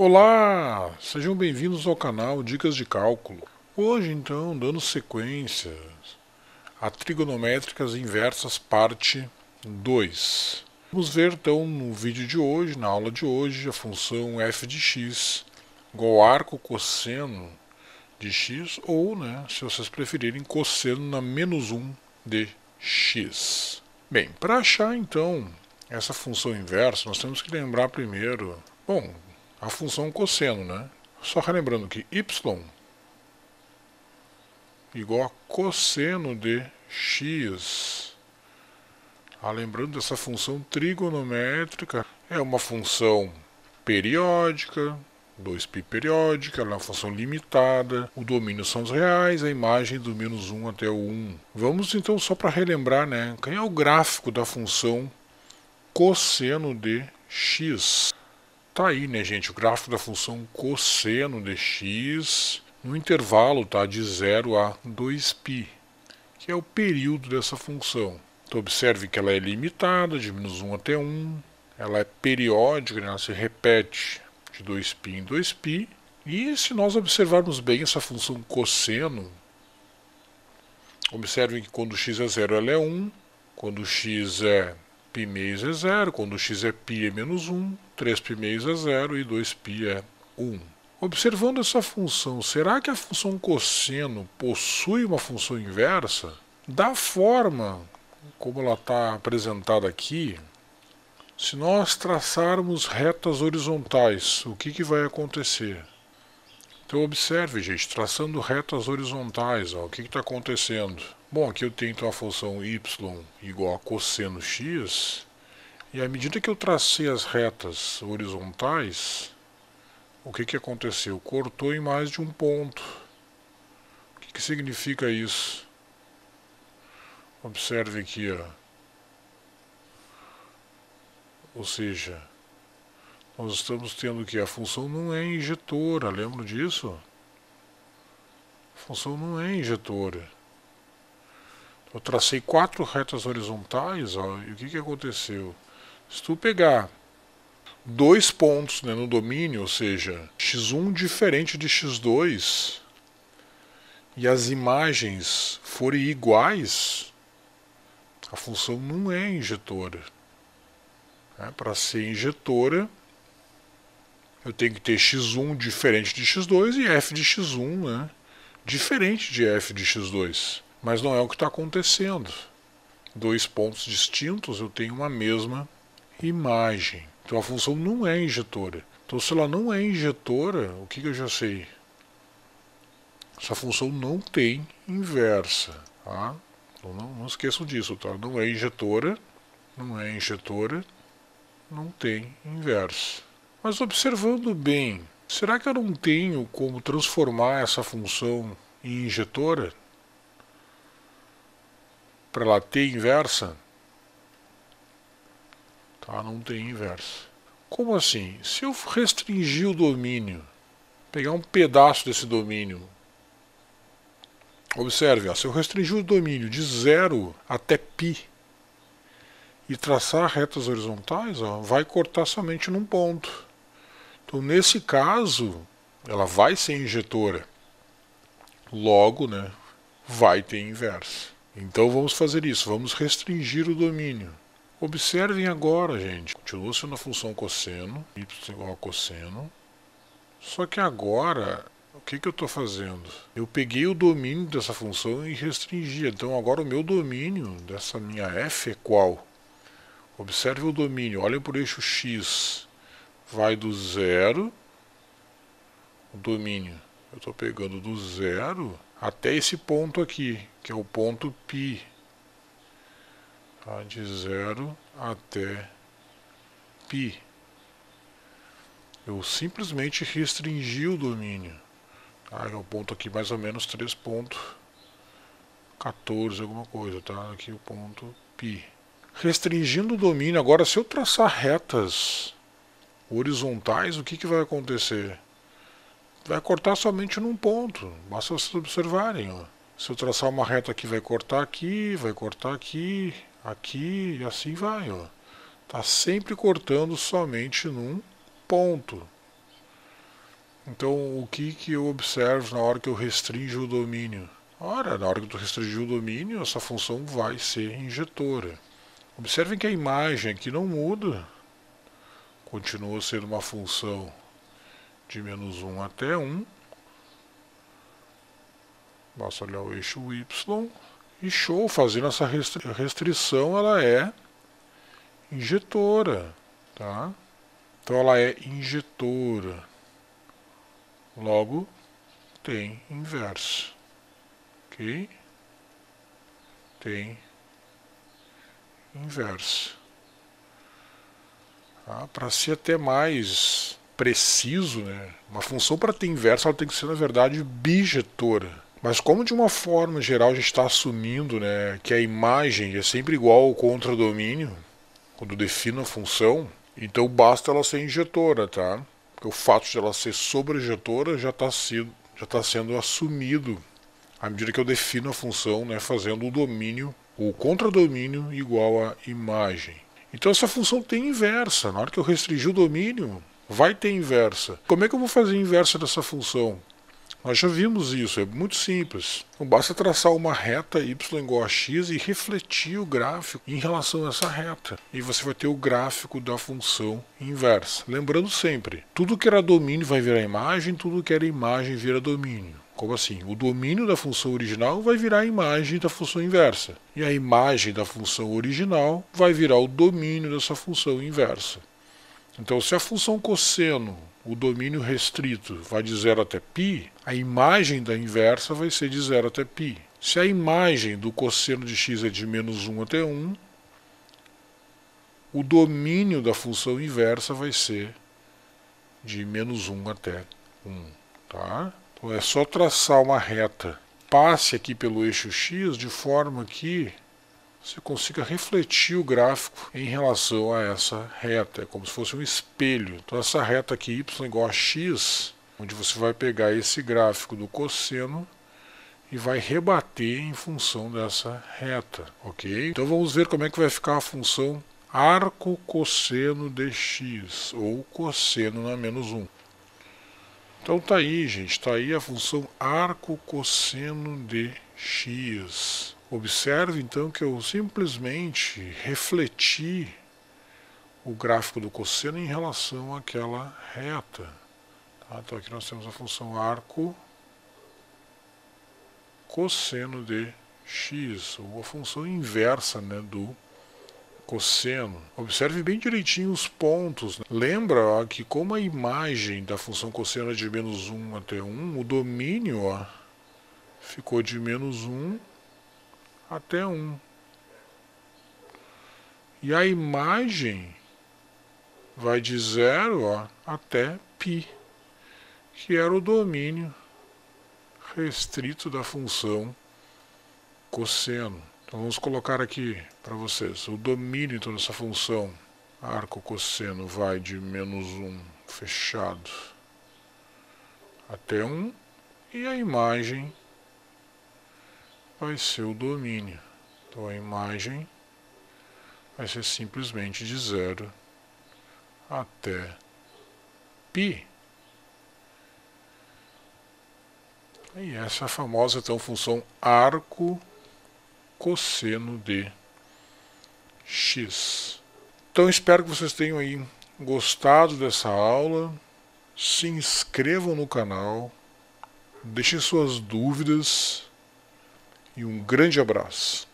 Olá! Sejam bem-vindos ao canal Dicas de Cálculo. Hoje, então, dando sequência a trigonométricas inversas parte 2. Vamos ver, então, no vídeo de hoje, na aula de hoje, a função f de x igual ao arco cosseno de x, ou, se vocês preferirem, cosseno na menos 1 de x. Bem, para achar, então, essa função inversa, nós temos que lembrar primeiro, a função cosseno, Só relembrando que y igual a cosseno de x. Lembrando dessa função trigonométrica, é uma função periódica, 2π periódica, ela é uma função limitada, o domínio são os reais, a imagem do menos 1 até o 1. Vamos então só para relembrar, quem é o gráfico da função cosseno de x? Tá aí, gente, o gráfico da função cosseno de x no intervalo de 0 a 2π, que é o período dessa função. Então observe que ela é limitada, de menos 1 até 1, ela é periódica, ela se repete de 2π em 2π, e se nós observarmos bem essa função cosseno, observem que quando x é 0 ela é 1, quando x é π meios é 0, quando x é π é menos 1, 3π meios é 0 e 2π é 1. Observando essa função, será que a função cosseno possui uma função inversa? Da forma como ela está apresentada aqui, se nós traçarmos retas horizontais, o que vai acontecer? Então observe, gente, traçando retas horizontais, o que está acontecendo? Bom, aqui eu tenho então a função y igual a cosseno x, e à medida que eu tracei as retas horizontais, o que aconteceu? Cortou em mais de um ponto. O que significa isso? Observe aqui, ou seja, nós estamos tendo que a função não é injetora, lembra disso? A função não é injetora. Eu tracei 4 retas horizontais, e o que aconteceu? Se tu pegar 2 pontos no domínio, ou seja, x1 diferente de x2, e as imagens forem iguais, a função não é injetora. Para ser injetora, eu tenho que ter x1 diferente de x2 e f de x1 diferente de f de x2. Mas não é o que está acontecendo. 2 pontos distintos, eu tenho uma mesma imagem. Então a função não é injetora. Então se ela não é injetora, o que eu já sei? Essa função não tem inversa. Então não esqueçam disso. Não é injetora, não tem inversa. Mas observando bem, será que eu não tenho como transformar essa função em injetora? Para ela ter inversa? Não tem inversa. Como assim? Se eu restringir o domínio, pegar um pedaço desse domínio, observe, se eu restringir o domínio de 0 até π e traçar retas horizontais, vai cortar somente num ponto. Então, nesse caso, ela vai ser injetora. Logo, vai ter inversa. Então vamos fazer isso, vamos restringir o domínio. Observem agora, gente, continua sendo a função cosseno, y igual a cosseno, só que agora, o que eu estou fazendo? Eu peguei o domínio dessa função e restringi, então agora o meu domínio dessa minha f é qual? Observe o domínio, olhem por eixo x, vai do 0, o domínio, eu estou pegando do 0 até esse ponto aqui, que é o ponto π. De 0 até π. Eu simplesmente restringi o domínio. É o ponto aqui mais ou menos 3.14, alguma coisa, Aqui o ponto π. Restringindo o domínio, agora se eu traçar retas horizontais, o que vai acontecer? Vai cortar somente num ponto, basta vocês observarem. Se eu traçar uma reta aqui, vai cortar aqui, aqui e assim vai. Está sempre cortando somente num ponto. Então, o que eu observo na hora que eu restringo o domínio? Ora, na hora que eu restringir o domínio, essa função vai ser injetora. Observem que a imagem aqui não muda. Continua sendo uma função de -1 até 1. Basta olhar o eixo Y. E show, fazendo essa restrição, ela é injetora. Tá? Então ela é injetora. Logo, tem inverso. Ok? Tem inverso. Tá? Para ser até mais preciso, né? Uma função para ter inverso ela tem que ser, na verdade, bijetora. Mas como de uma forma geral a gente está assumindo, né, que a imagem é sempre igual ao contradomínio, quando defino a função, então basta ela ser injetora, tá? Porque o fato de ela ser sobreinjetora já está sendo assumido à medida que eu defino a função, né, fazendo o domínio, o contradomínio igual a imagem. Então essa função tem inversa. Na hora que eu restringir o domínio, vai ter inversa. Como é que eu vou fazer a inversa dessa função? Nós já vimos isso, é muito simples. Então basta traçar uma reta y igual a x e refletir o gráfico em relação a essa reta. E você vai ter o gráfico da função inversa. Lembrando sempre, tudo que era domínio vai virar imagem, tudo que era imagem vira domínio. Como assim? O domínio da função original vai virar a imagem da função inversa. E a imagem da função original vai virar o domínio dessa função inversa. Então, se a função cosseno, o domínio restrito, vai de 0 até π, a imagem da inversa vai ser de 0 até π. Se a imagem do cosseno de x é de -1 até 1, o domínio da função inversa vai ser de -1 até 1. Tá? Então é só traçar uma reta, passe aqui pelo eixo x, de forma que você consiga refletir o gráfico em relação a essa reta. É como se fosse um espelho. Então essa reta aqui, y igual a x, onde você vai pegar esse gráfico do cosseno e vai rebater em função dessa reta. Ok? Então vamos ver como é que vai ficar a função arco cosseno de x, ou cosseno na -1. Então tá aí, gente, tá aí a função arco cosseno de x. Observe então que eu simplesmente refleti o gráfico do cosseno em relação àquela reta. Tá? Então aqui nós temos a função arco cosseno de x, ou a função inversa, né, do cosseno. Observe bem direitinho os pontos. Lembra, ó, que como a imagem da função cosseno é de -1 até 1, o domínio, ó, ficou de -1 até 1. E a imagem vai de 0, ó, até π, que era o domínio restrito da função cosseno. Então vamos colocar aqui para vocês. O domínio então, dessa função arco cosseno vai de -1 fechado até 1, e a imagem vai ser o domínio. Então a imagem vai ser simplesmente de 0 até π. E essa é a famosa então função arco cosseno de x. Então espero que vocês tenham aí gostado dessa aula. Se inscrevam no canal, deixem suas dúvidas e um grande abraço.